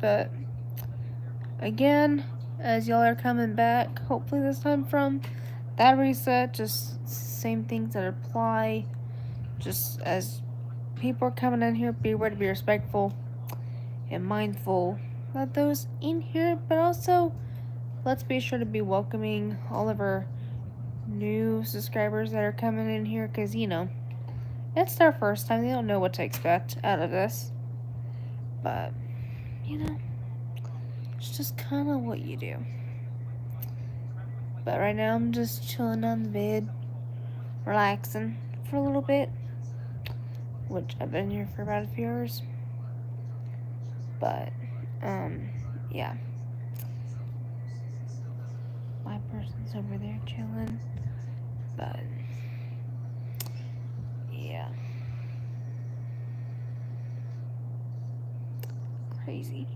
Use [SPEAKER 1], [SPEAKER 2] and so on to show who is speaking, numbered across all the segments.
[SPEAKER 1] But again, as y'all are coming back, hopefully this time from that reset, just same things that apply. Just as people are coming in here, be ready to be respectful and mindful of those in here, but also let's be sure to be welcoming all of our new subscribers that are coming in here, because it's their first time. They don't know what to expect out of this. But, it's just kind of what you do. But right now, I'm just chilling on the bed, relaxing for a little bit, which I've been here for about a few hours. But, yeah. My person's over there chilling. But, yeah. Crazy.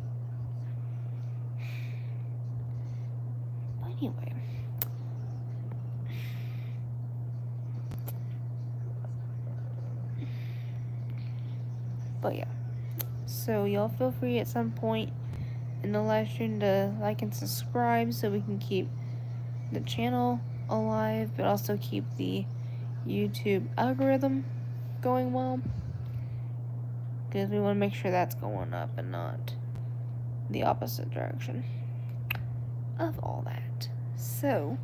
[SPEAKER 1] But anyway. But yeah. So y'all feel free at some point in the live stream to like and subscribe so we can keep the channel alive, but also keep the YouTube algorithm going well. Because we want to make sure that's going up and not the opposite direction of all that. So,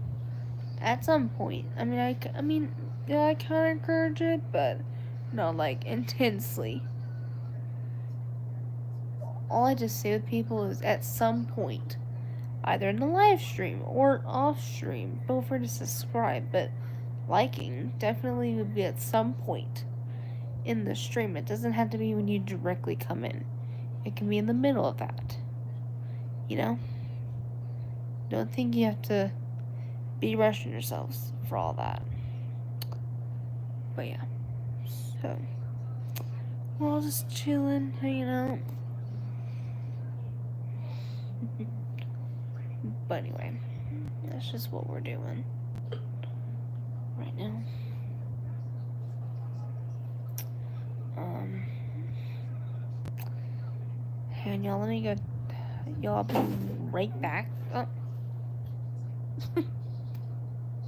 [SPEAKER 1] at some point, I kind of encourage it, but not like intensely. All I just say with people is at some point, either in the live stream or off stream, feel free to subscribe, but liking definitely would be at some point in the stream. It doesn't have to be when you directly come in. It can be in the middle of that. Don't think you have to be rushing yourselves for all that. But yeah. So we're all just chilling, hanging out. But anyway, that's just what we're doing right now. And y'all, let me go. Y'all be right back. Oh.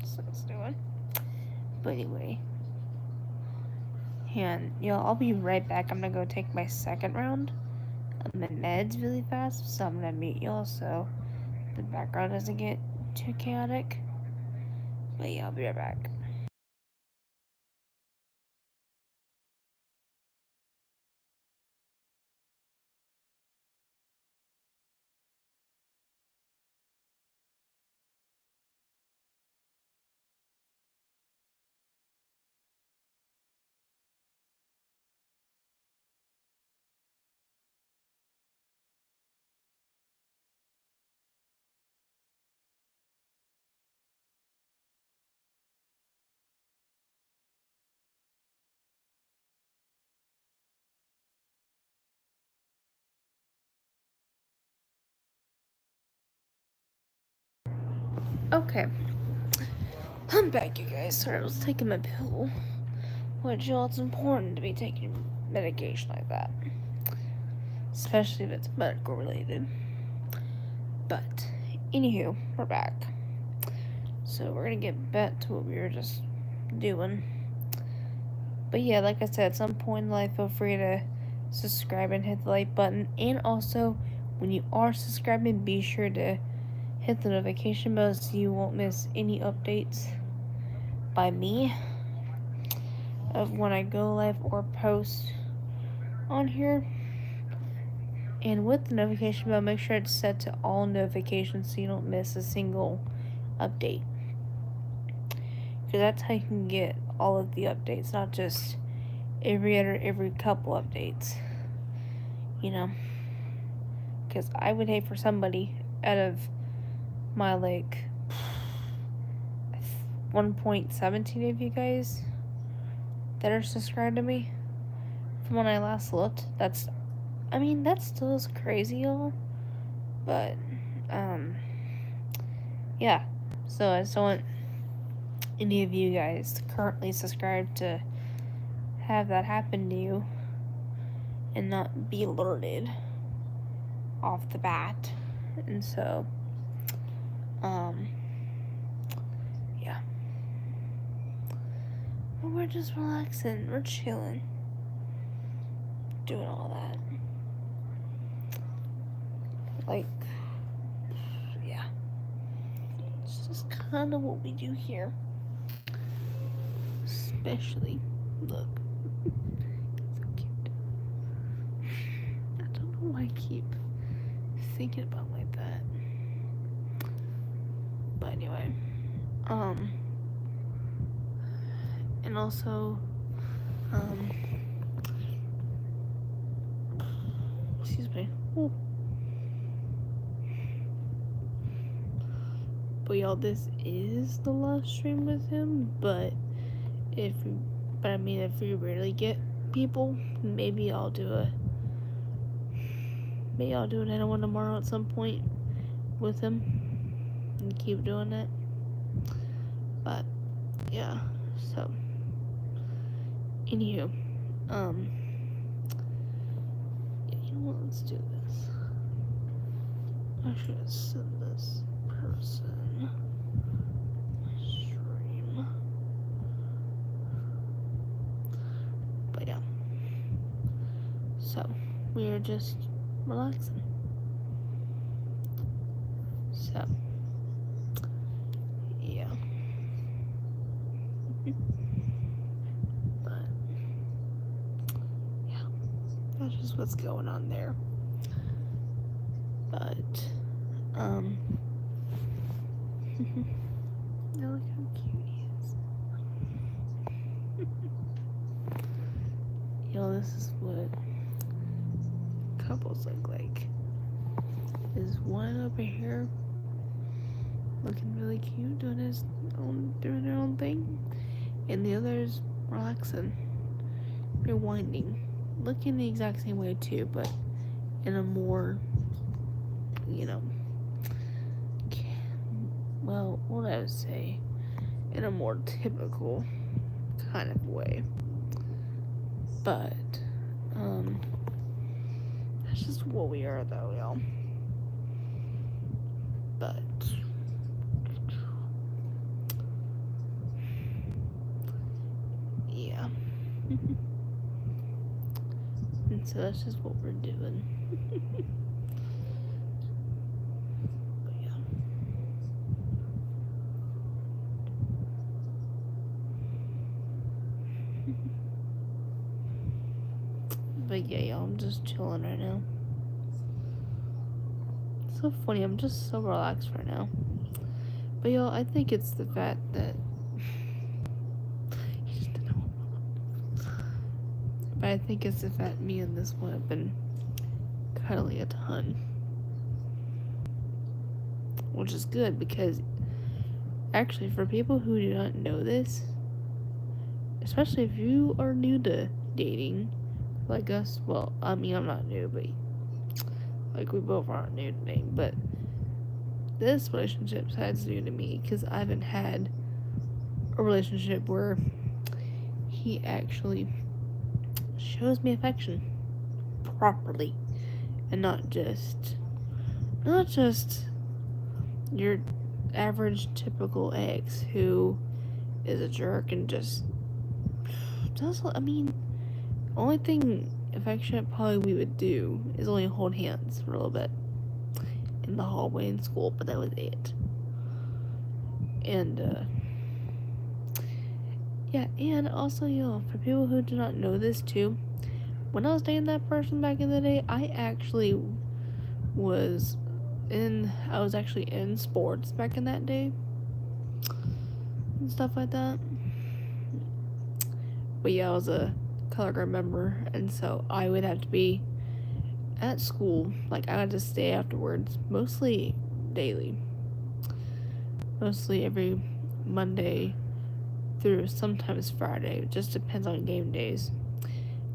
[SPEAKER 1] So it's doing. But anyway. And y'all, I'll be right back. I'm gonna go take my second round of my meds really fast. So I'm gonna mute y'all so the background doesn't get too chaotic. But yeah, I'll be right back. Okay. I'm back, you guys. Sorry, I was taking my pill. Which, y'all, it's important to be taking medication like that. Especially if it's medical related. But, anywho, we're back. So, we're gonna get back to what we were just doing. But yeah, like I said, at some point in life, feel free to subscribe and hit the like button. And also, when you are subscribing, be sure to hit the notification bell so you won't miss any updates by me of when I go live or post on here. And with the notification bell, make sure it's set to all notifications so you don't miss a single update. Because that's how you can get all of the updates, not just every couple updates. Because I would hate for somebody out of my 1.17 of you guys that are subscribed to me from when I last looked. That still is crazy, y'all. But, yeah. So I just don't want any of you guys currently subscribed to have that happen to you and not be alerted off the bat. And so, yeah. But we're just relaxing, we're chilling, doing all that. Like, yeah. It's just kind of what we do here. Especially, look. So cute. I don't know why I keep thinking about like that. But anyway, and also, excuse me. Ooh. But y'all, this is the last stream with him. But if we rarely get people, maybe I'll do another one tomorrow at some point with him and keep doing it. But yeah, so anywho, yeah, you know what? Let's do this. I should send this person stream. But yeah, so we are just relaxing. So yeah. But yeah, that's just what's going on there. But now look how cute he is. You know, this is what couples look like. Is one over here looking really cute, doing their own thing, and the other is relaxing, rewinding, looking the exact same way too, but in a more, well, what I would say, in a more typical kind of way. But that's just what we are, though, y'all. But yeah. And so that's just what we're doing. But yeah. But yeah, y'all, I'm just chilling right now. It's so funny, I'm just so relaxed right now. But y'all, I think it's the fact that But I think it's the fact me and this one have been cuddling a ton. Which is good because actually for people who do not know this, especially if you are new to dating like us, well, I mean, I'm not new, but like we both aren't new to dating, but this relationship side's new to me because I haven't had a relationship where he actually shows me affection properly and not just your average typical ex who is a jerk and just does, I mean, only thing affectionate probably we would do is only hold hands for a little bit in the hallway in school, but that was it. And yeah, and also, for people who do not know this too, when I was dating that person back in the day, I was actually in sports back in that day and stuff like that. But yeah, I was a color guard member, and so I would have to be at school. Like, I had to stay afterwards, mostly daily, mostly every Monday through sometimes Friday. It just depends on game days,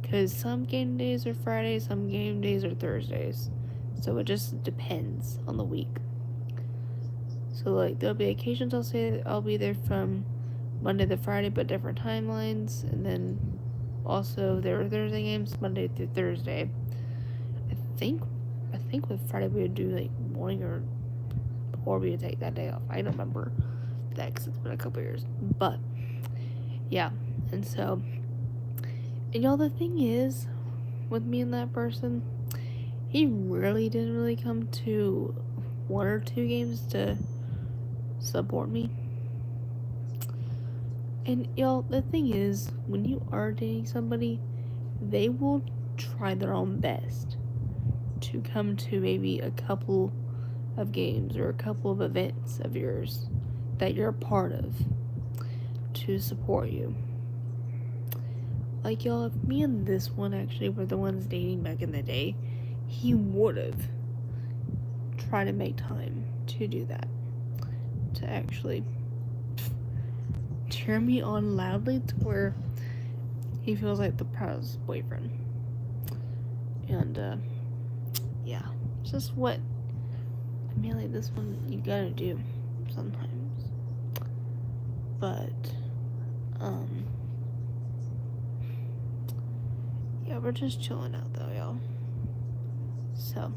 [SPEAKER 1] because some game days are Fridays, some game days are Thursdays, so it just depends on the week. So like there'll be occasions I'll say I'll be there from Monday to Friday, but different timelines, and then also there are Thursday games Monday through Thursday. I think with Friday we would do like morning or we would take that day off. I don't remember that because it's been a couple years. But yeah, and so, and y'all, the thing is, with me and that person, he really didn't really come to 1 or 2 games to support me. And y'all, the thing is, when you are dating somebody, they will try their own best to come to maybe a couple of games or a couple of events of yours that you're a part of to support you. Like, y'all, if me and this one actually were the ones dating back in the day, he would have tried to make time to do that, to actually cheer me on loudly to where he feels like the proudest boyfriend. And yeah, it's just what I mean, like, this one you gotta do sometimes. But yeah, we're just chilling out though, y'all. So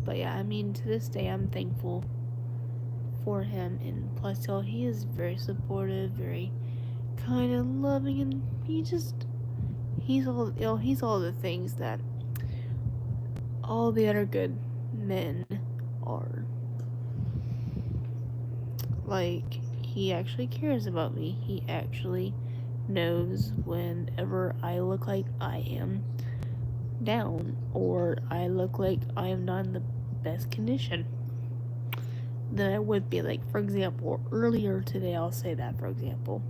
[SPEAKER 1] but yeah, I mean, to this day I'm thankful for him, and plus, y'all, he is very supportive, very kind and loving, and he's all the things that all the other good men are. Like, he actually cares about me. He actually knows whenever I look like I am down or I look like I am not in the best condition than I would be. Like, for example, earlier today, I'll say that, for example.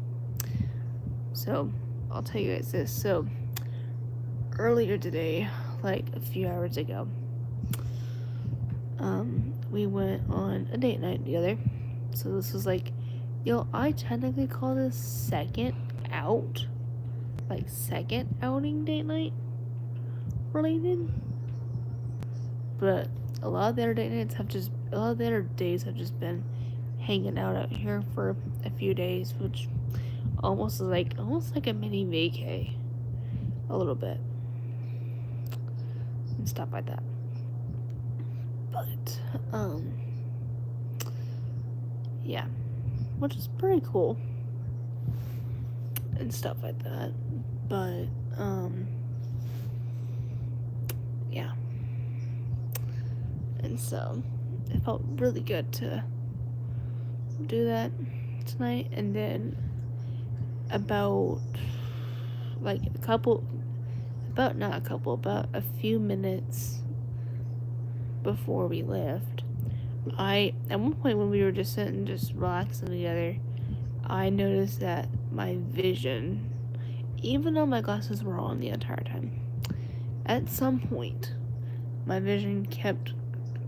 [SPEAKER 1] So, I'll tell you guys this. So, earlier today, like a few hours ago, we went on a date night together. So this was like, I technically call this second outing date night related. But a lot of the other days have just been hanging out here for a few days, which almost like a mini vacay, a little bit, and stuff like that. But yeah, which is pretty cool and stuff like that. But yeah, and so it felt really good to do that tonight. And then about a few minutes before we left, at one point when we were just sitting, just relaxing together, I noticed that my vision, even though my glasses were on the entire time, at some point, my vision kept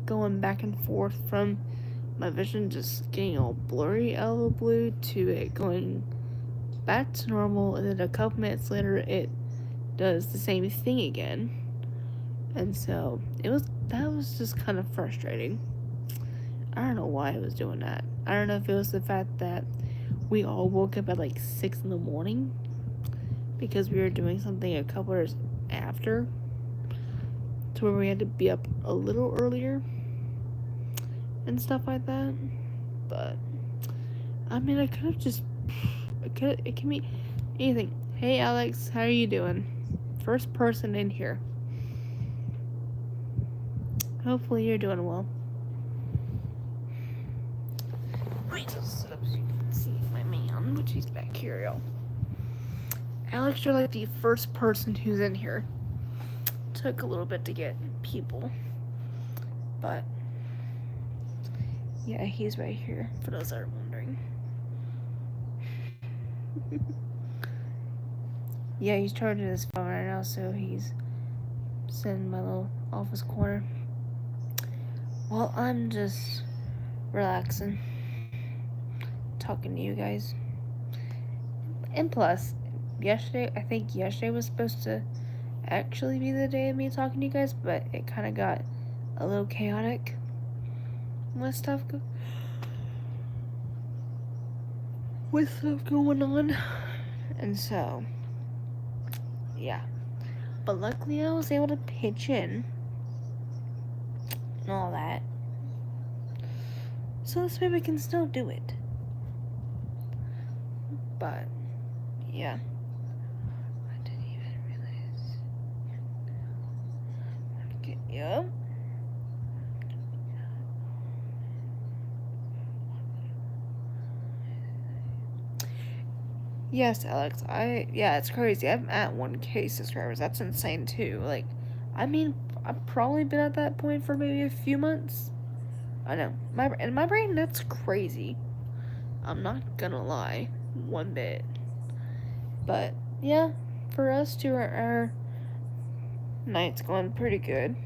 [SPEAKER 1] going back and forth from my vision just getting all blurry out of the blue to it going back to normal, and then a couple minutes later, it does the same thing again. And so, that was just kind of frustrating. I don't know why I was doing that. I don't know if it was the fact that we all woke up at like 6 in the morning because we were doing something a couple hours after, to where we had to be up a little earlier and stuff like that. But I mean, it can be anything. Hey Alex, how are you doing? First person in here. Hopefully you're doing well. Wait, sit up so you can see my man, which he's back here, y'all. Alex, you're like the first person who's in here. Took a little bit to get people, but yeah, he's right here, for those that are wondering. Yeah, he's charging his phone right now, so he's sitting in my little office corner while I'm just relaxing, talking to you guys. And plus, I think yesterday was supposed to actually be the day of me talking to you guys, but it kind of got a little chaotic with stuff going on, and so yeah, But luckily I was able to pitch in and all that. So this way we can still do it. But, yeah. I didn't even realize. Okay, yep. Yes, Alex, yeah, it's crazy. I'm at 1K subscribers. That's insane, too. Like, I mean, I've probably been at that point for maybe a few months. I know. In my brain, that's crazy. I'm not gonna lie. One bit. But, yeah, for us two, our night's going pretty good.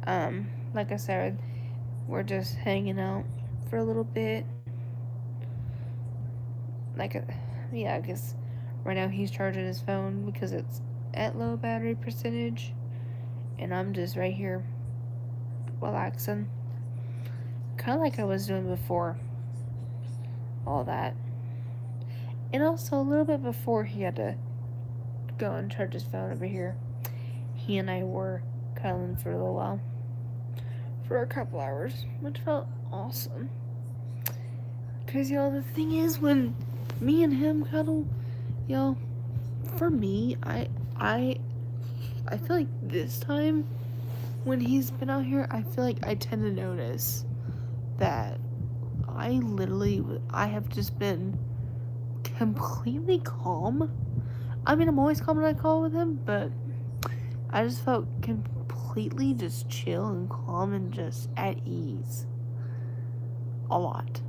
[SPEAKER 1] Like I said, we're just hanging out for a little bit. Yeah, I guess right now he's charging his phone because it's at low battery percentage, and I'm just right here relaxing, kind of like I was doing before all that. And also a little bit before he had to go and charge his phone over here, he and I were cuddling for a little while, for a couple hours, which felt awesome. Because, y'all, the thing is, when me and him cuddle, y'all, for me, I feel like this time, when he's been out here, I feel like I tend to notice that I have just been completely calm. I mean, I'm always calm when I call with him, but I just felt completely just chill and calm and just at ease. A lot.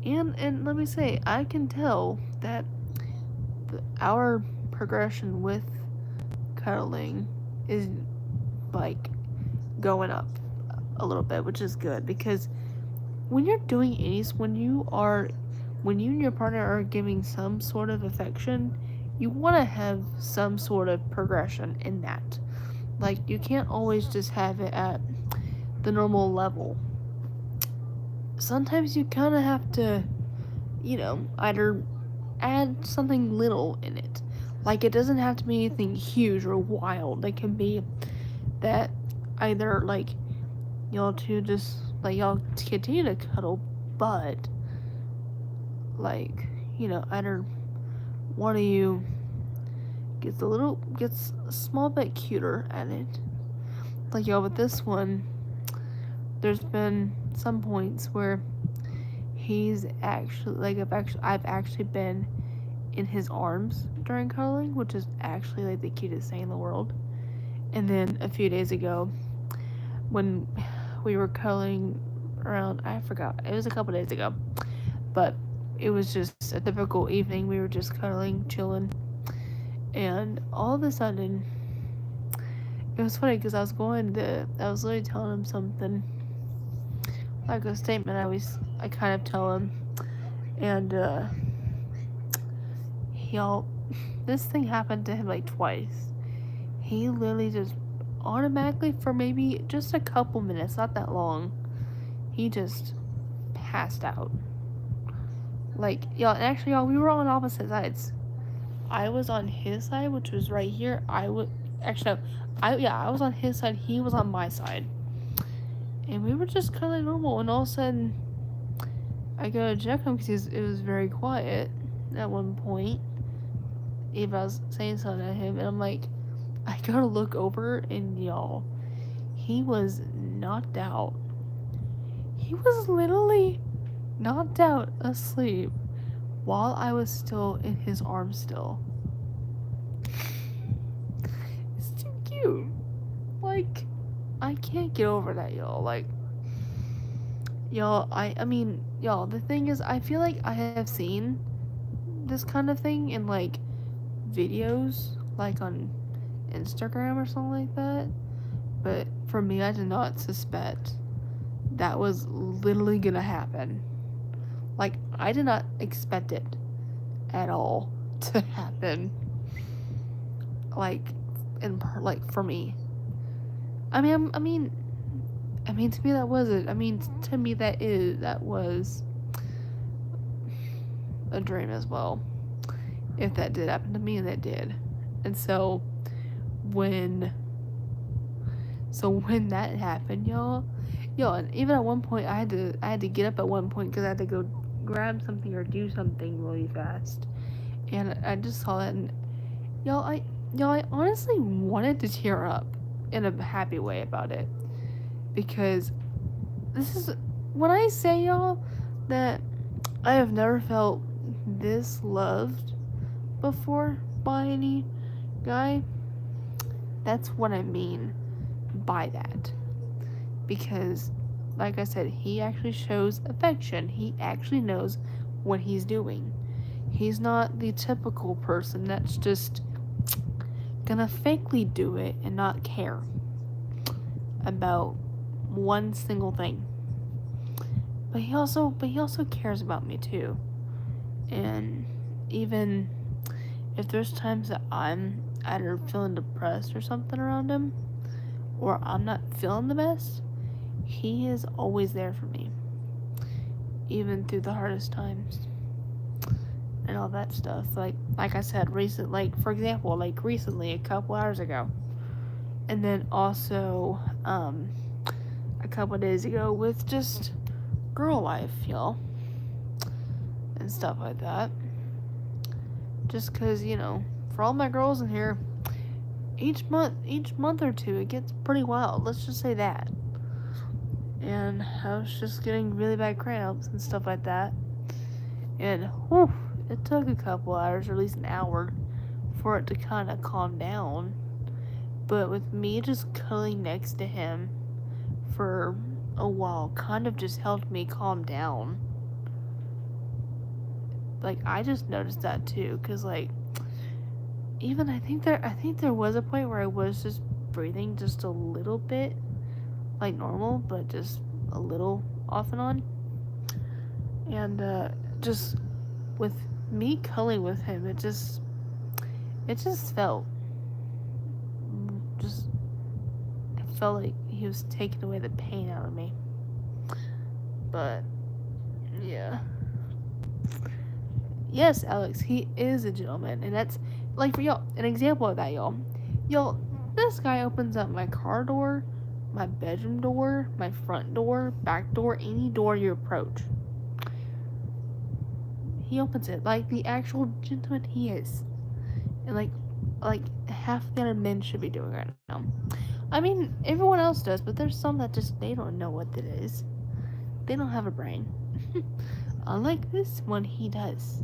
[SPEAKER 1] And let me say, I can tell that our progression with cuddling is, like, going up a little bit, which is good, because when you're doing when you and your partner are giving some sort of affection, you want to have some sort of progression in that. Like, you can't always just have it at the normal level. Sometimes you kind of have to, either add something little in it. Like, it doesn't have to be anything huge or wild. It can be that either, like, y'all continue to cuddle, but, like, either one of you gets a small bit cuter at it. Like, y'all, with this one, there's been some points where he's actually, like, I've actually been in his arms during cuddling, which is actually, like, the cutest thing in the world. And then a few days ago, when we were cuddling around, I forgot, it was a couple days ago, but it was just a typical evening. We were just cuddling, chilling, and all of a sudden, it was funny because I was literally telling him something, like a statement I kind of tell him, and this thing happened to him like twice. He literally just automatically, for maybe just a couple minutes, not that long, he just passed out. Like, y'all, and actually, y'all, we were on opposite sides. I was on his side, which was right here. I was on his side, he was on my side. And we were just kind of normal, and all of a sudden, I go to check him because it was very quiet at one point. If I was saying something to him, and I'm like, I go to look over, and y'all, he was knocked out. He was literally knocked out asleep while I was still in his arms still. It's too cute. Like, I can't get over that, y'all. Like, y'all, I mean, y'all, the thing is, I feel like I have seen this kind of thing in, like, videos, like, on Instagram or something like that. But for me, I did not suspect that was literally gonna happen. Like, I did not expect it at all to happen. Like, for me. I mean, to me that wasn't. I mean, to me that was a dream as well. If that did happen to me, and that did. And when when that happened, y'all, and even at one point I had to get up at one point because I had to go grab something or do something really fast, and I just saw that, and I honestly wanted to tear up in a happy way about it, because this is when I say, y'all, that I have never felt this loved before by any guy. That's what I mean by that. Because, like I said, he actually shows affection. He actually knows what he's doing. He's not the typical person that's just gonna fakely do it and not care about one single thing. But he also cares about me too. And even if there's times that I'm either feeling depressed or something around him, or I'm not feeling the best, he is always there for me, even through the hardest times and all that stuff. Like I said, for example, like recently, a couple hours ago, and then also a couple days ago with just girl life, y'all, and stuff like that. Just because, for all my girls in here, each month or two, it gets pretty wild. Let's just say that. And I was just getting really bad cramps and stuff like that. And it took a couple hours, or at least an hour, for it to kind of calm down. But with me just cuddling next to him for a while kind of just helped me calm down. Like, I just noticed that too, because even I think there was a point where I was just breathing just a little bit like normal, but just a little off and on. And just with me cuddling with him, it just felt like he was taking away the pain out of me. But yeah. Yes, Alex, he is a gentleman, and that's for y'all, an example of that, y'all. This guy opens up my car door, my bedroom door, my front door, back door, any door you approach. He opens it like the actual gentleman he is. And like half the other men should be doing right now. I mean, everyone else does, but there's some that just, they don't know what it is. They don't have a brain. Unlike this one, he does.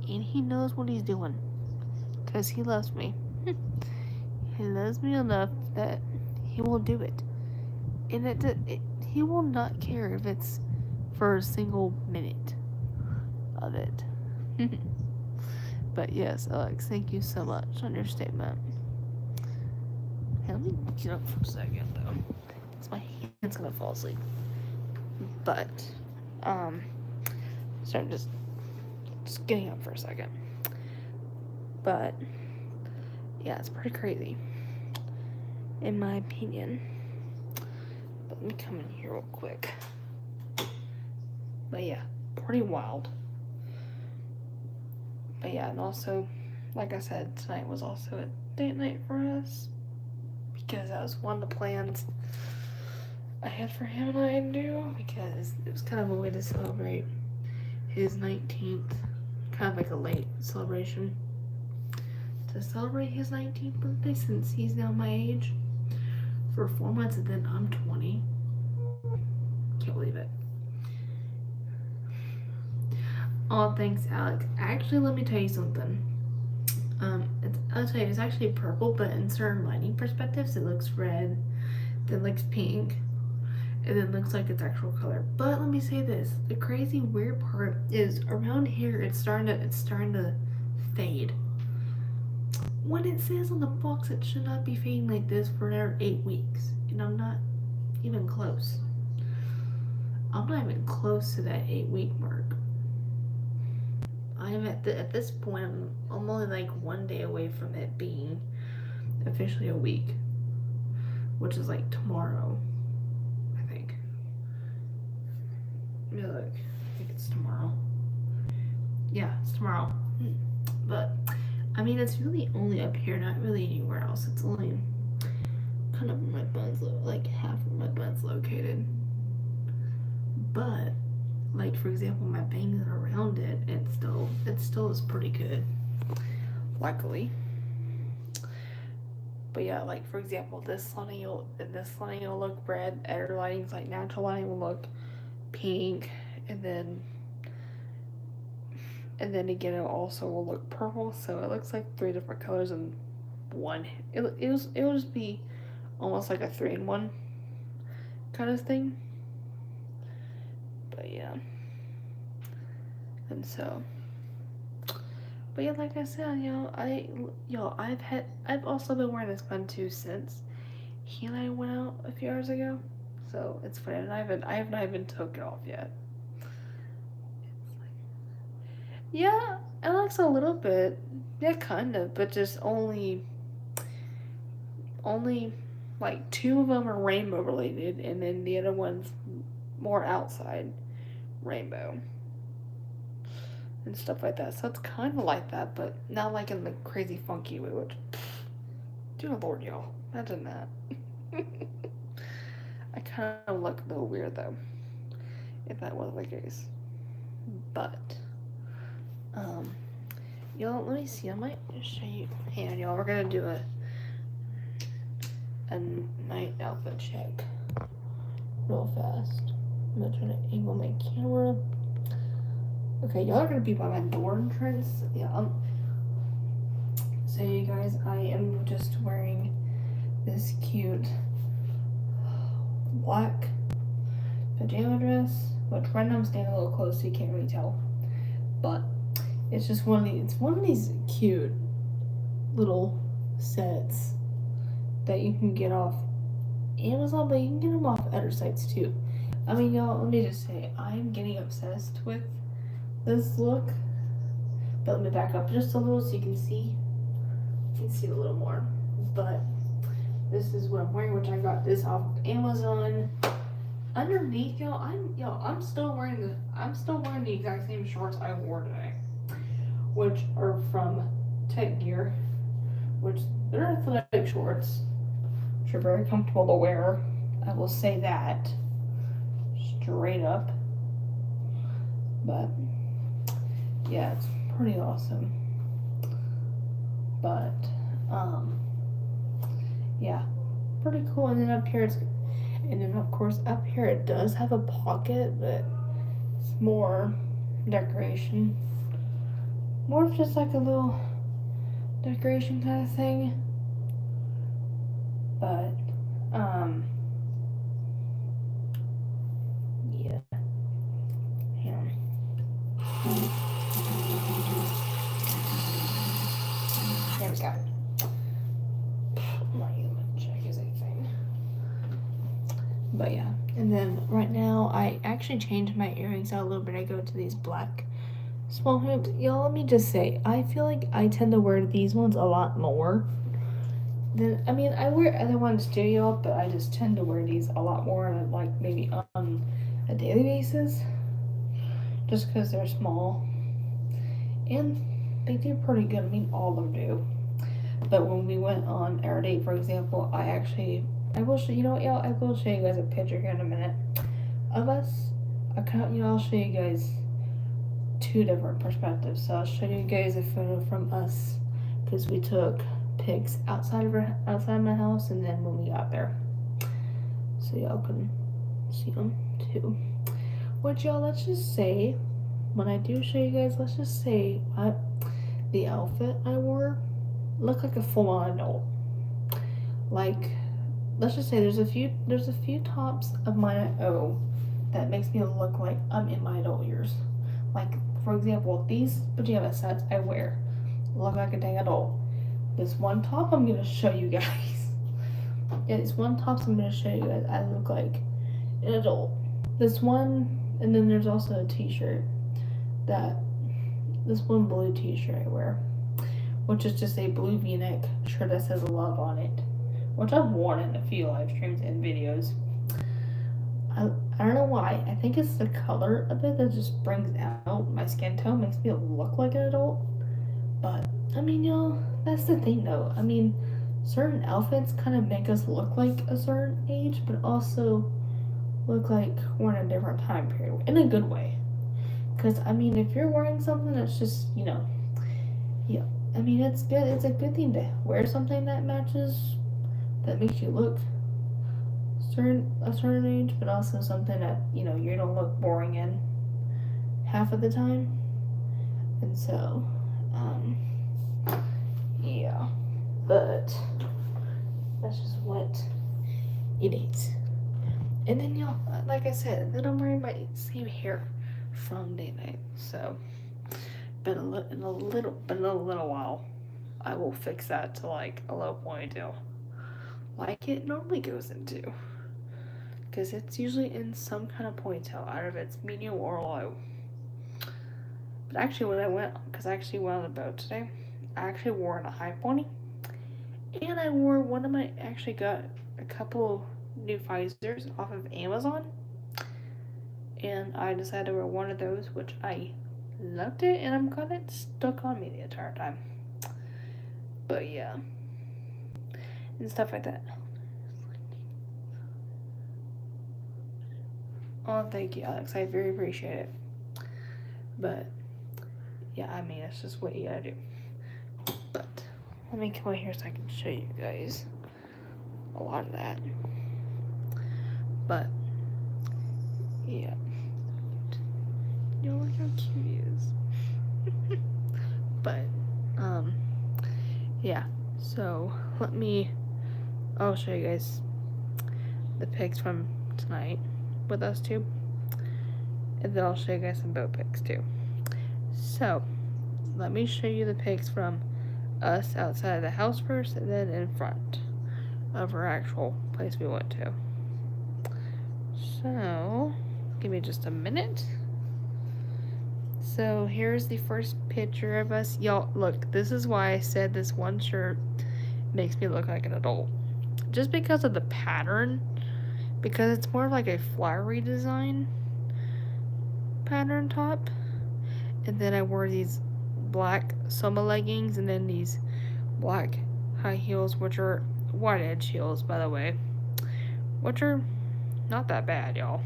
[SPEAKER 1] And he knows what he's doing. Because he loves me. He loves me enough that he will do it. And he will not care if it's for a single minute of it. But yes, Alex, thank you so much on your statement. Hey, let me get up for a second, though. Because my hand's gonna fall asleep. But, so I'm just getting up for a second. But, yeah, it's pretty crazy, in my opinion. But let me come in here real quick. But yeah, pretty wild. But yeah, and also, like I said, tonight was also a date night for us, because that was one of the plans I had for him and I to do, because it was kind of a way to celebrate his 19th, kind of like a late celebration, to celebrate his 19th birthday, since he's now my age, for 4 months, and then I'm 20. Can't believe it. Oh, thanks, Alex. Actually, let me tell you something. I'll tell you, it's actually purple, but in certain lighting perspectives, it looks red, then looks pink, and then looks like it's actual color. But let me say this: the crazy weird part is around here, it's starting to fade. When it says on the box it should not be fading like this for another 8 weeks, and I'm not even close. I'm not even close to that 8-week mark. I'm at this point, I'm only like 1 day away from it being officially a week, which is like tomorrow, I think. Let me look. I think it's tomorrow. Yeah, it's tomorrow. But I mean, it's really only up here, not really anywhere else. It's only kind of where my bun's like half of my bun's located. But like for example, my bangs around it, it still is pretty good. Luckily. But yeah, like for example, this lining will look red. Other linings like natural lining will look pink, and then again it also will look purple. So it looks like 3 different colors in one. It'll just be almost like a 3-in-1 kind of thing. But yeah, and so. But yeah, like I said, I've also been wearing this bun too since he and I went out a few hours ago. So it's funny, and I have not even took it off yet. Yeah, it looks a little bit, yeah, kind of, but just only like 2 of them are rainbow related, and then the other one's more outside rainbow and stuff like that. So it's kind of like that, but not like in the crazy funky way, which, dear Lord, y'all, imagine that. I kind of look a little weird though, if that was the case. But, y'all, let me see. I might show you. Hang on, y'all. We're gonna do a night outfit check real fast. I'm gonna try to angle my camera. Okay, y'all are gonna be by my door entrance. Yeah. So you guys, I am just wearing this cute black pajama dress, which right now I'm standing a little close so you can't really tell, but it's just one of these cute little sets that you can get off Amazon, but you can get them off other sites too. I mean, y'all, let me just say, I'm getting obsessed with this look, but let me back up just a little so you can see a little more. But this is what I'm wearing, which I got this off of Amazon. Underneath, y'all, I'm still wearing the exact same shorts I wore today, which are from Tech Gear, which they're athletic shorts, which are very comfortable to wear. I will say that straight up. But yeah, it's pretty awesome. But yeah, pretty cool. And then up here of course up here it does have a pocket, but it's more decoration, more of just like a little decoration kind of thing. But yeah, there we go. I'm not even gonna check his anything. But yeah, and then right now I actually changed my earrings out a little bit. I go to these black small hoops. Y'all, let me just say, I feel like I tend to wear these ones a lot more than, I mean, I wear other ones too, y'all, but I just tend to wear these a lot more, like maybe on a daily basis, just because they're small and they do pretty good. I mean, all of them do. But when we went on our date, for example, I will show you know what, y'all, I will show you guys a picture here in a minute of us. I'll show you guys 2 different perspectives. So I'll show you guys a photo from us, because we took pics outside my house, and then when we got there, so y'all can see them too. Which, y'all, let's just say, when I do show you guys, let's just say the outfit I wore looked like a full-on adult. Like, let's just say there's a few tops of mine I owe that makes me look like I'm in my adult years. Like, for example, these pajama sets I wear look like a dang adult. This one top I'm gonna show you guys. It's one top I'm gonna show you guys. I look like an adult. This one, and then there's also a t-shirt this one blue t-shirt I wear, which is just a blue v-neck shirt that says love on it, which I've worn in a few live streams and videos. I don't know why. I think it's the color of it that just brings out my skin tone, makes me look like an adult. But I mean, y'all, that's the thing though. I mean, certain outfits kind of make us look like a certain age, but also look like we're in a different time period in a good way. Because, I mean, if you're wearing something that's just, yeah, I mean, it's good. It's a good thing to wear something that matches, that makes you look a certain age, but also something that, you don't look boring in half of the time. And so, um, yeah. But that's just what it is. And then y'all, like I said, then I'm wearing my same hair from day night. So, in a little while, I will fix that to like a low ponytail, like it normally goes into, because it's usually in some kind of ponytail, either if it's medium or low. But actually, when I went, because I actually went on the boat today, I actually wore in a high pony, and I wore one of my actually got a couple new visors off of Amazon, and I decided to wear one of those, which I loved it, and I'm got it stuck on me the entire time. But yeah, and stuff like that. Oh, thank you, Alex. I very appreciate it. But yeah, I mean, it's just what you gotta do. But let me come over here so I can show you guys a lot of that. But yeah, you know, look how cute he is. But yeah. So I'll show you guys the pics from tonight with us too, and then I'll show you guys some boat pics too. So let me show you the pics from us outside of the house first, and then in front of our actual place we went to. So give me just a minute. So here's the first picture of us. Y'all, look, this is why I said this one shirt makes me look like an adult. Just because of the pattern, because it's more of like a flowery design pattern top. And then I wore these black Soma leggings, and then these black high heels, which are wide edge heels, by the way, which are not that bad, y'all.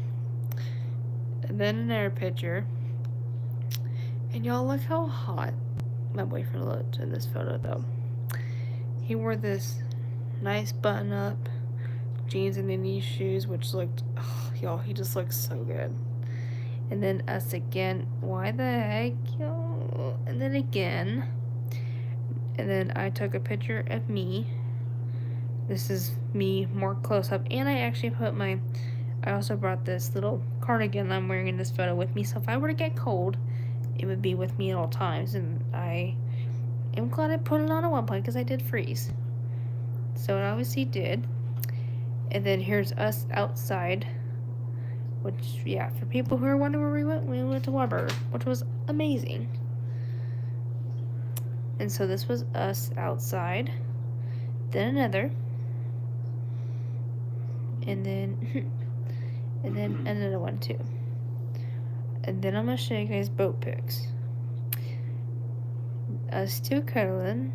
[SPEAKER 1] And then another picture, and y'all, look how hot my boyfriend looked in this photo though. He wore this nice button up jeans and these shoes, which looked, oh, y'all, he just looks so good. And then us again, why the heck, y'all? And then again, and then I took a picture of me. This is me more close up, and I actually I also brought this little cardigan I'm wearing in this photo with me, so if I were to get cold, it would be with me at all times, and I am glad I put it on at one point, because I did freeze. So it obviously did. And then here's us outside, which, yeah, for people who are wondering where we went to Whataburger, which was amazing. And so this was us outside. Then another. And then and then another one too. And then I'm gonna show you guys boat pics. Us two cuddling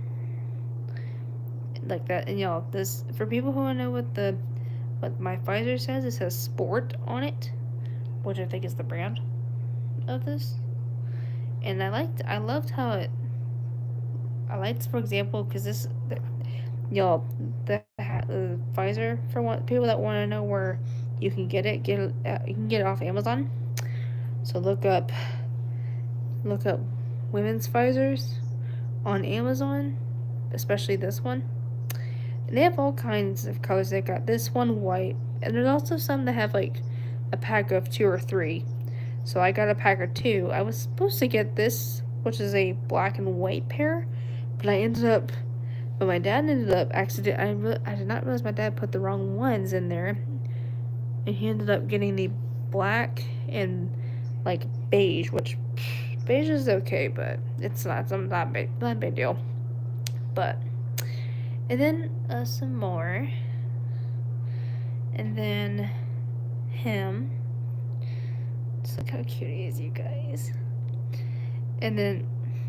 [SPEAKER 1] like that. And y'all, this, for people who wanna know what my visor says, it says sport on it, which I think is the brand of this. And I loved how I liked, for example, because y'all, the visor, for people that want to know where you can get it, you can get it off Amazon. So look up women's visors on Amazon, especially this one. And they have all kinds of colors. They got this one white, and there's also some that have like a pack of 2 or 3. So I got a pack of 2. I was supposed to get this, which is a black and white pair, but my dad ended up I did not realize my dad put the wrong ones in there, and he ended up getting the black and like beige, which beige is okay, but it's not big deal. But and then some more, and then him. Just look how cute he is, you guys. And then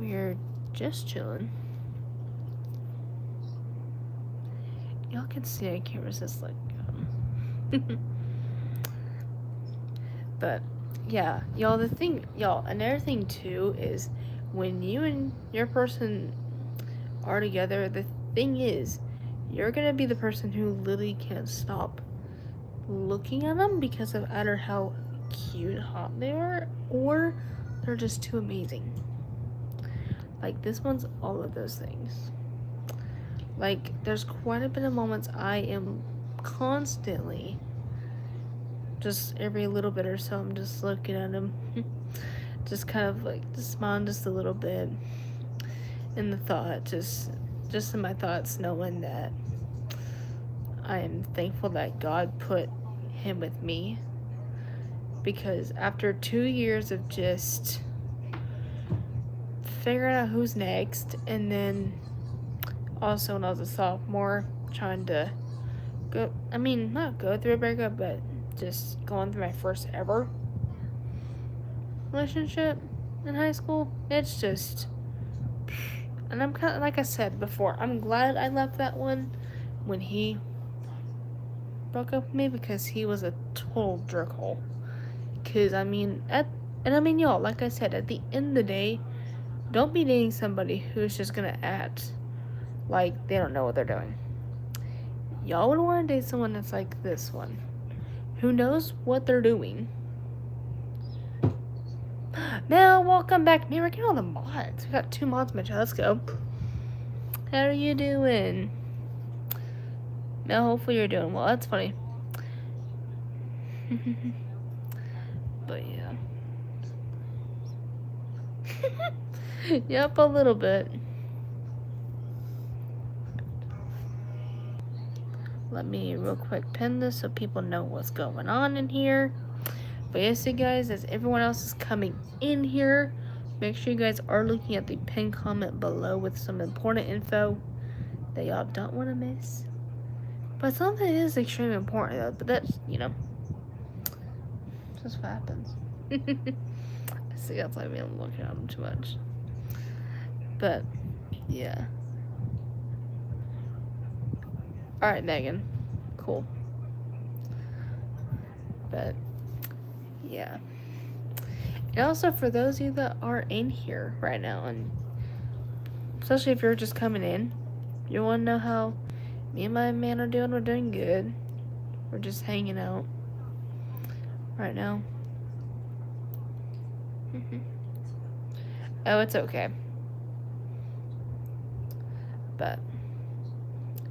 [SPEAKER 1] we're just chilling. Y'all can see I can't resist, like, but yeah, y'all, another thing too is when you and your person are together, the thing is, you're gonna be the person who literally can't stop looking at them because of either how cute and hot they are, or they're just too amazing. Like, this one's all of those things. Like, there's quite a bit of moments I am constantly, just every little bit or so, I'm just looking at him. Just kind of like, just smiling just a little bit. In the thought, just in my thoughts, knowing that I am thankful that God put him with me. Because after 2 years of just figuring out who's next, and then also when I was a sophomore, trying to not go through a breakup, but just going through my first ever relationship in high school, it's just, and I'm kind of, like I said before, I'm glad I left that one when he broke up with me, because he was a total jerkhole. Because, y'all, like I said, at the end of the day, don't be dating somebody who's just gonna act like they don't know what they're doing. Y'all would want to date someone that's like this one, who knows what they're doing. Mel, welcome back. Man, we're getting all the mods. We got 2 mods, Mitch. Let's go. How are you doing? Mel, hopefully you're doing well. That's funny. But yeah. Yep, a little bit. Let me real quick pin this so people know what's going on in here. But yes, you guys, as everyone else is coming in here, make sure you guys are looking at the pinned comment below with some important info that y'all don't want to miss. But something is extremely important though, but that's, just what happens. I see that's like me looking at them too much. But, yeah. Alright, Megan. Cool. But, yeah. And also, for those of you that are in here right now, and especially if you're just coming in, you want to know how me and my man are doing. We're doing good. We're just hanging out right now. Oh, it's okay. But,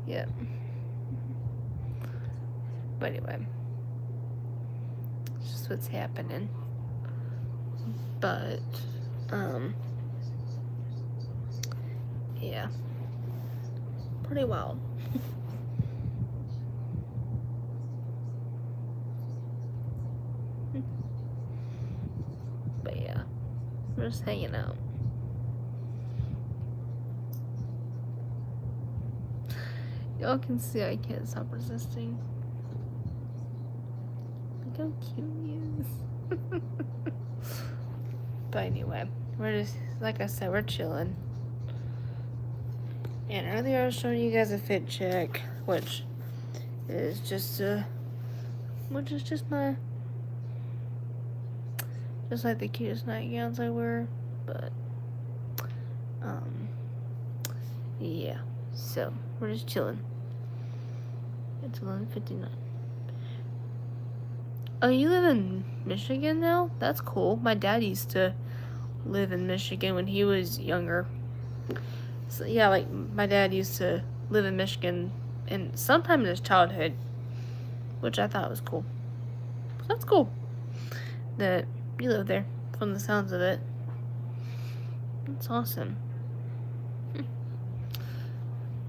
[SPEAKER 1] yeah. But anyway, it's just what's happening. But, yeah. Pretty wild. But yeah, we're just hanging out. Y'all can see I can't stop resisting. Look how cute he is. But anyway, we're just, like I said, we're chilling. And earlier I was showing you guys a fit check, which is just my, just like the cutest nightgowns I wear, but, yeah, so, we're just chilling. It's 11:59. Oh, you live in Michigan now? That's cool. My dad used to live in Michigan when he was younger. So, yeah, like, my dad used to live in Michigan and sometime in his childhood, which I thought was cool. That's cool that you live there, from the sounds of it. That's awesome.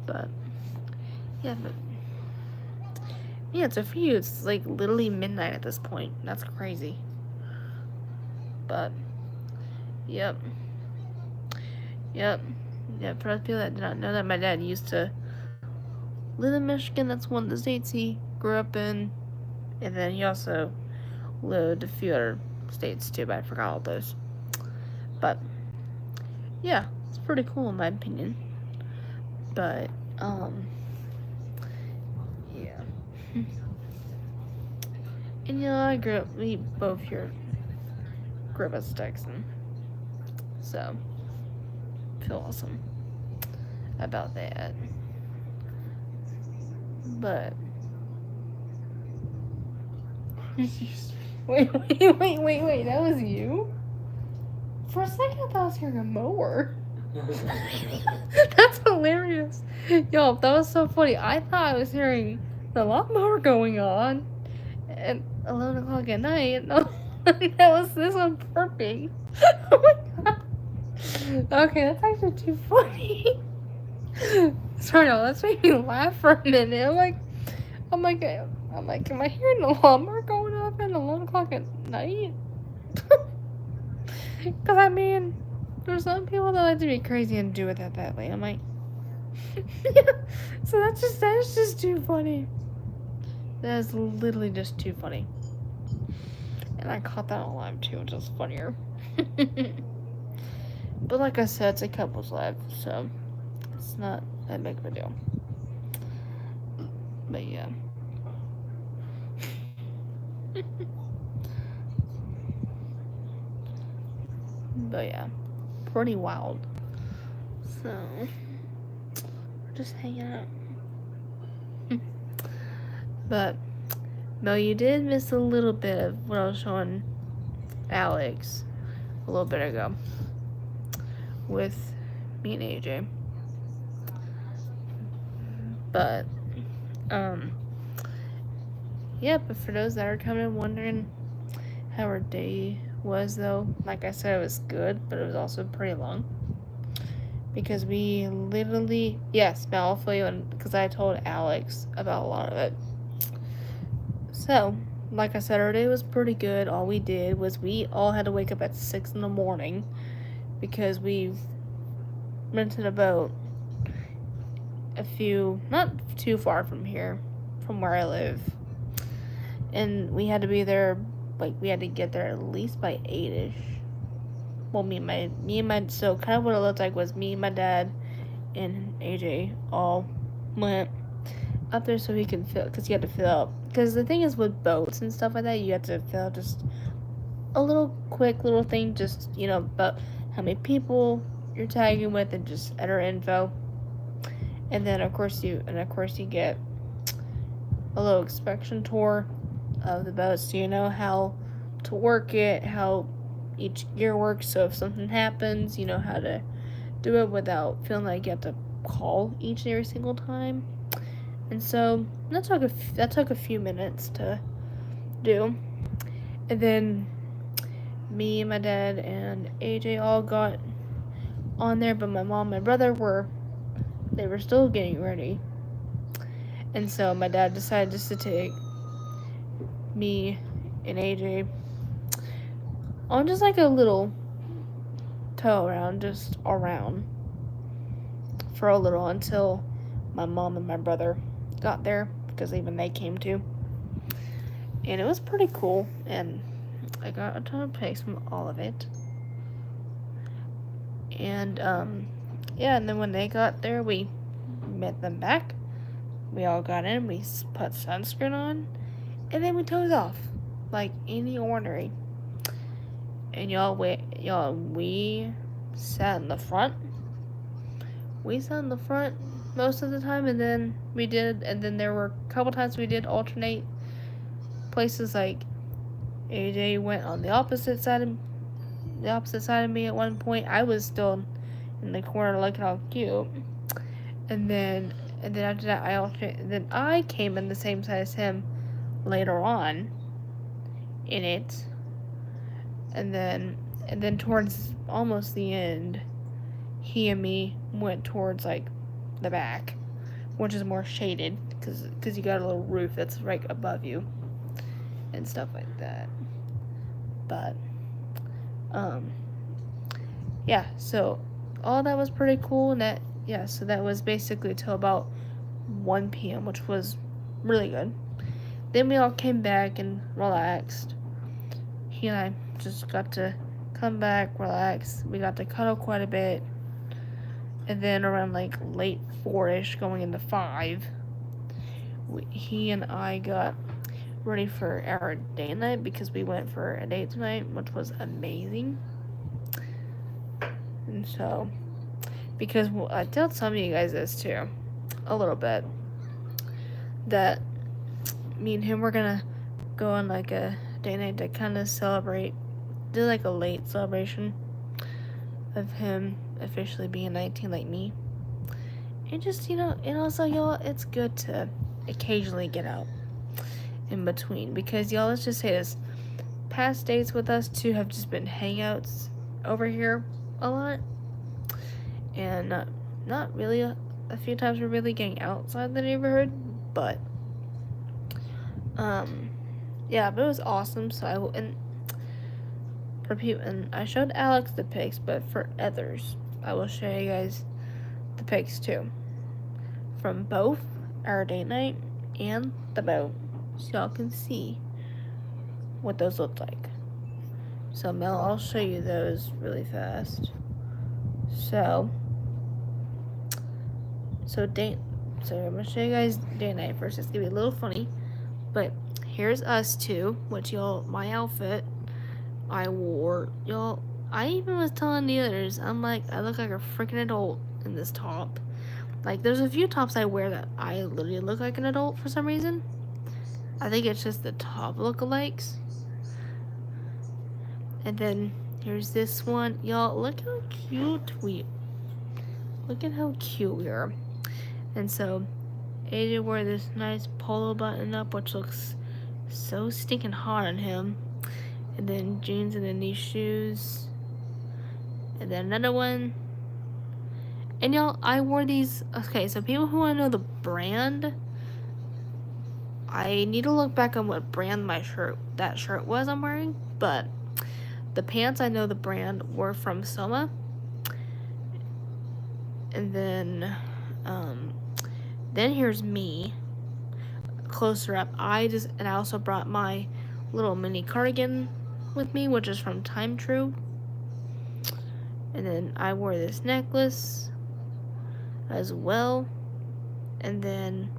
[SPEAKER 1] But, yeah, so for you, it's like literally midnight at this point. That's crazy. But, yep. For those people that did not know that, my dad used to live in Michigan. That's one of the states he grew up in. And then he also lived a few other states too, but I forgot all those. But, yeah, it's pretty cool in my opinion. But yeah. And we both here grew up as Texan, so feel awesome about that. But wait, that was you? For a second, I thought I was hearing a mower. That's hilarious. Yo, that was so funny. I thought I was hearing the lawnmower going on at 11 o'clock at night. No, that was this one perfect. Oh my god. Okay, that's actually too funny. Sorry, no, that's made me laugh for a minute. I'm like, am I hearing the lawnmower going off at 11 o'clock at night? Because, I mean, there's some people that like to be crazy and do it that way. I'm like, yeah. So that's just too funny. That is literally just too funny. And I caught that on live too, which is funnier. But like I said, it's a couple's live, so it's not that big of a deal. But yeah. But yeah, pretty wild. So we're just hanging out. But no, you did miss a little bit of what I was showing Alex a little bit ago with me and AJ. But yeah, but for those that are kind of wondering how our day was, though, like I said, it was good, but it was also pretty long. Because we literally, yes, but I'll fill you in because I told Alex about a lot of it. So, like I said, our day was pretty good. All we did was we all had to wake up at 6 in the morning because we rented a boat not too far from here, from where I live. And we had to be there, we had to get there at least by 8-ish. Well, so kind of what it looked like was me, my dad, and AJ all went up there so he could fill, because you had to fill up. Because the thing is with boats and stuff like that, you have to fill out just a quick little thing, just, about how many people you're tagging with and just enter info. And then, of course, you get a little inspection tour of the boat so you know how to work it, how each gear works, so if something happens, you know how to do it without feeling like you have to call each and every single time. And so that took a few minutes to do. And then me and my dad and AJ all got on there, but my mom and brother were still getting ready. And so my dad decided just to take me and AJ on just like a little tow around, just around for a little until my mom and my brother got there, because even they came too. And it was pretty cool, and I got a ton of pics from all of it. And yeah, and then when they got there, we met them back. We all got in, we put sunscreen on, and then we towed off like any ordinary. And we sat in the front. We sat in the front most of the time, and then there were a couple times we did alternate places. Like AJ went on the opposite side of me at one point. I was still in the corner looking all cute, and then after that I came in the same side as him later on in it. And then towards almost the end, he and me went towards like the back, which is more shaded because you got a little roof that's right above you and stuff like that. But yeah, so all that was pretty cool. And so that was basically till about 1 p.m., which was really good. Then we all came back and relaxed. He and I just got to come back, relax. We got to cuddle quite a bit. And then around like late 4-ish, going into 5, he and I got ready for our date night because we went for a date tonight, which was amazing. And so, because I told some of you guys this too, a little bit, that me and him were gonna go on like a date night to kind of celebrate, do like a late celebration of him officially being 19 like me. And just, and also, y'all, it's good to occasionally get out in between, because y'all, let's just say this, past dates with us two have just been hangouts over here a lot, and not really a few times we're really getting outside the neighborhood, but yeah, but it was awesome. So and for people, and I showed Alex the pics, but for others I will show you guys the pics too, from both our date night and the boat, so y'all can see what those look like. So Mel, I'll show you those really fast. So I'm gonna show you guys date night first. It's gonna be a little funny, but here's us two, which y'all, my outfit I wore, y'all. I even was telling the others, I'm like, I look like a freaking adult in this top. Like, there's a few tops I wear that I literally look like an adult for some reason. I think it's just the top lookalikes. And then here's this one. Y'all, look how cute look at how cute we are. And so AJ wore this nice polo button up, which looks so stinking hot on him. And then jeans, and then these shoes. And then another one. And y'all, I wore these. Okay, so people who want to know the brand, I need to look back on what brand that shirt was I'm wearing. But the pants, I know the brand, were from Soma. And then here's me closer up. I also brought my little mini cardigan with me, which is from Time True. And then I wore this necklace as well. And then,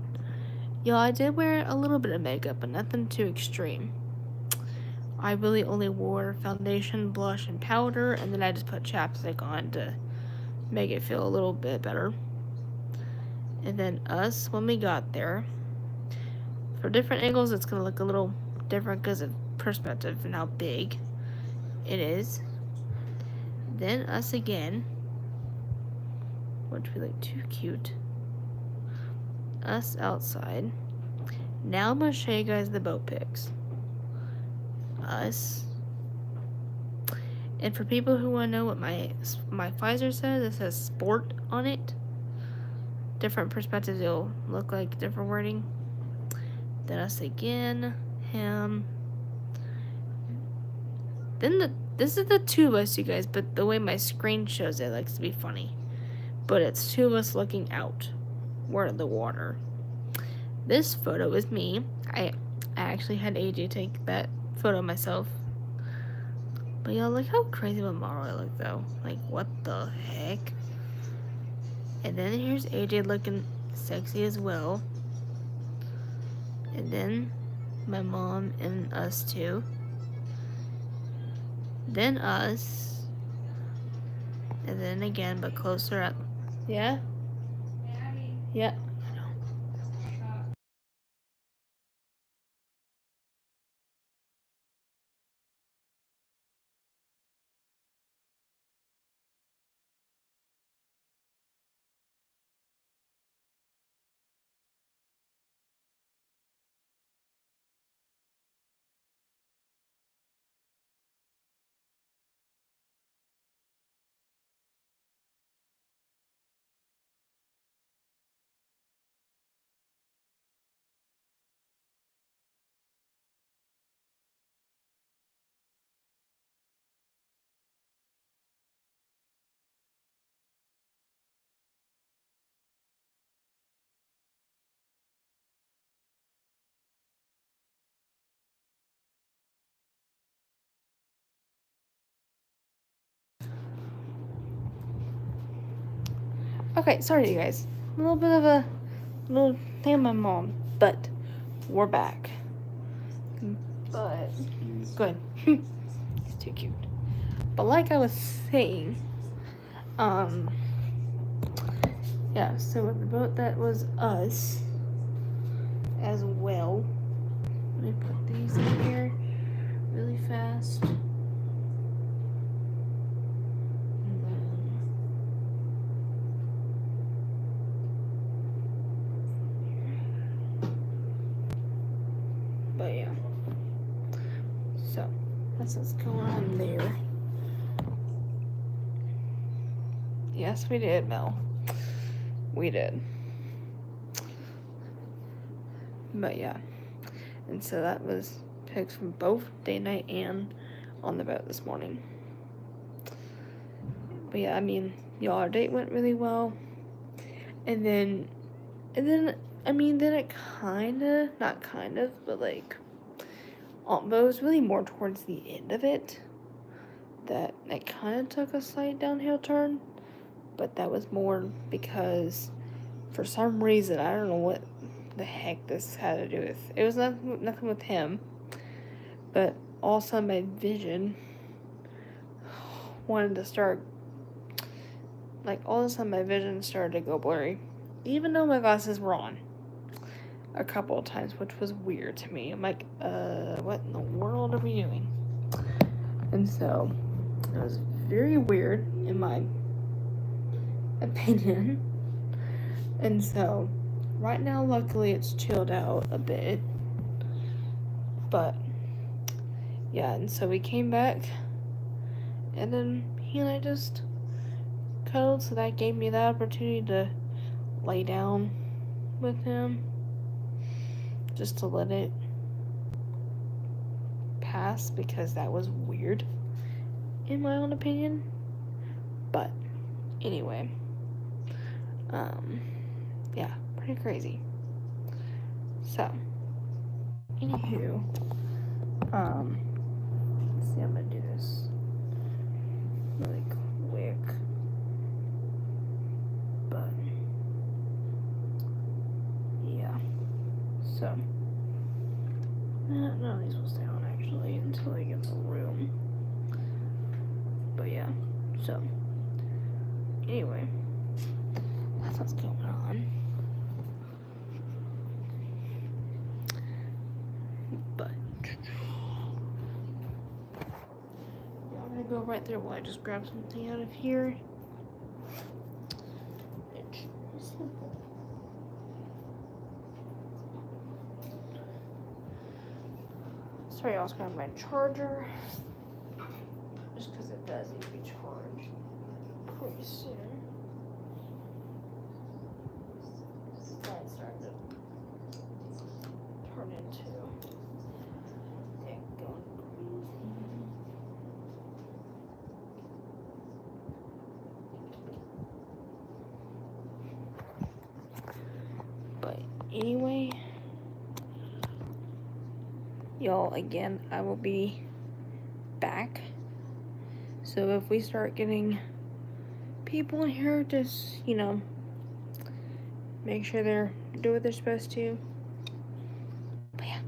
[SPEAKER 1] I did wear a little bit of makeup, but nothing too extreme. I really only wore foundation, blush, and powder, and then I just put chapstick on to make it feel a little bit better. And then us, when we got there, for different angles, it's going to look a little different because of perspective and how big it is. Then us again, which we look too cute. Us outside. Now I'm going to show you guys the boat pics. Us. And for people who want to know what my Pfizer says, it says sport on it. Different perspectives, it'll look like different wording. Then us again, him. Then this is the two of us, you guys, but the way my screen shows it likes to be funny. But it's two of us looking out. We're in the water. This photo is me. I actually had AJ take that photo myself. But y'all, look how crazy of a model I look, though. Like, what the heck? And then here's AJ looking sexy as well. And then my mom and us two. Then us. And then again, but closer up. Yeah? Yeah. Okay, sorry you guys. A little bit of a little thing with my mom, but we're back. But good. He's too cute. But like I was saying, yeah, so with the boat that was us as well. Let me put these in here really fast. And then but yeah. So that's what's going on there. Yes, we did, Mel. We did. But yeah. And so that was pics from both day night and on the boat this morning. But yeah, I mean, y'all, our date went really well. And then I mean, then it not kind of, but like, but it was really more towards the end of it that it kind of took a slight downhill turn. But that was more because for some reason, I don't know what the heck this had to do with. It was nothing with him. But all of a sudden my vision wanted to start, like all of a sudden my vision started to go blurry. Even though my glasses were on a couple of times, which was weird to me. I'm like, what in the world are we doing? And so it was very weird in my opinion. And so right now, luckily, it's chilled out a bit. But yeah, and so we came back, and then he and I just cuddled, so that gave me the opportunity to lay down with him, just to let it pass, because that was weird, in my own opinion. But anyway, yeah, pretty crazy. So, anywho, let's see, I'm gonna do this really quick. But yeah, so none of these will stay on actually until I get in the room. But yeah, so anyway, that's what's going on. But yeah, I'm gonna go right there while I just grab something out of here. It's simple. Sorry, I was grabbing my charger. Just because it does need to be charged pretty soon. This light's starting to turn into it going crazy. But anyway, y'all, again, I will be back. So if we start getting people in here, just, make sure they're doing what they're supposed to. But yeah.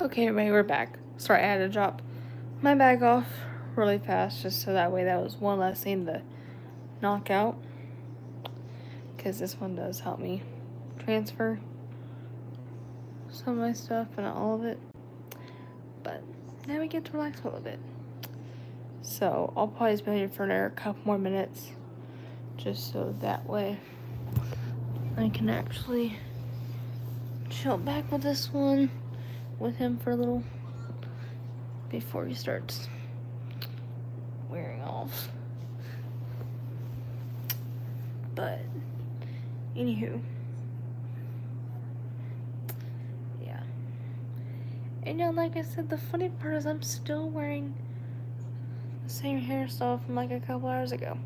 [SPEAKER 1] Okay, everybody, we're back. Sorry, I had to drop my bag off really fast just so that way that was one less thing to knock out. Because this one does help me transfer some of my stuff and not all of it. But now we get to relax a little bit. So I'll probably just be here for another couple more minutes. Just so that way I can actually chill back with this one with him for a little before he starts wearing off. But anywho, yeah. And like I said, the funny part is I'm still wearing the same hairstyle from like a couple hours ago.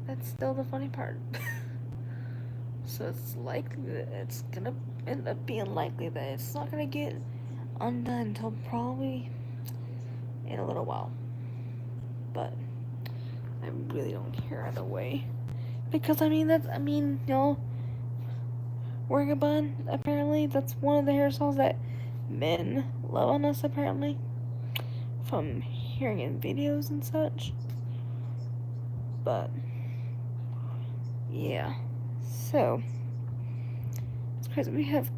[SPEAKER 1] That's still the funny part. So it's likely that it's gonna end up being likely that it's not gonna get undone until probably in a little while. But I really don't care either way. Because y'all, wearing a bun, apparently that's one of the hairstyles that men love on us, apparently. From hearing in videos and such. But yeah. So it's crazy. We have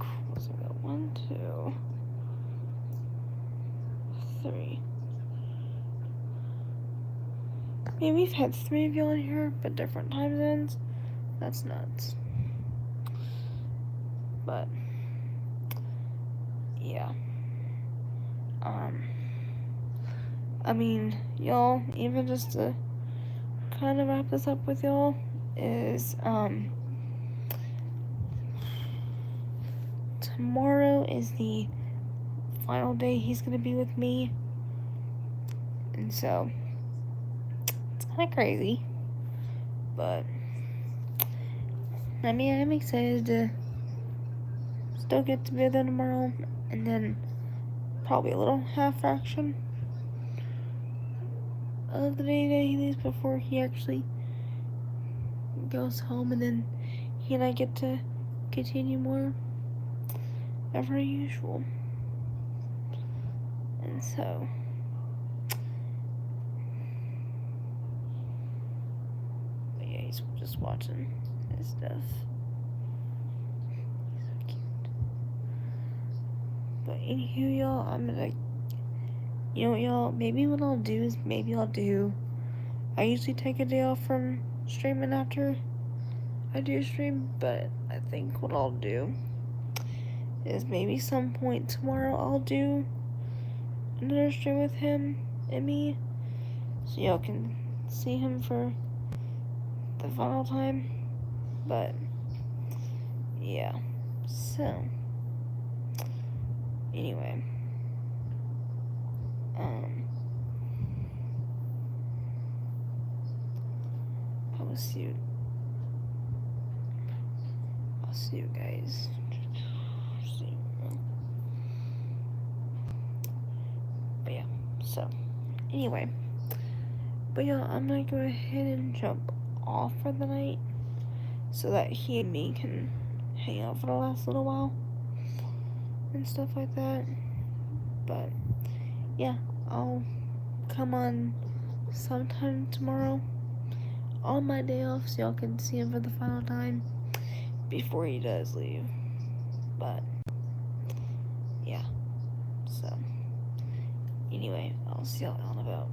[SPEAKER 1] 1, 2, 3. Maybe we've had 3 of y'all in here, but different time zones. That's nuts. But yeah. Y'all, even just to kind of wrap this up with y'all, is tomorrow is the final day he's gonna be with me, and so it's kind of crazy, but I'm excited to still get to be there tomorrow, and then probably a little half fraction of the day that he leaves before he actually goes home, and then he and I get to continue more as usual. And so but yeah, he's just watching his stuff. He's so cute. But anywho, y'all, I'm gonna, you know what, y'all, maybe what I'll do is I usually take a day off from streaming after I do stream, but I think what I'll do is maybe some point tomorrow I'll do another stream with him and me, so y'all can see him for the final time. But yeah, so anyway, I'll see you guys. But yeah, so anyway, but yeah, I'm gonna go ahead and jump off for the night so that he and me can hang out for the last little while and stuff like that. But yeah, I'll come on sometime tomorrow on my day off so y'all can see him for the final time before he does leave. But yeah, so anyway, I'll see y'all in about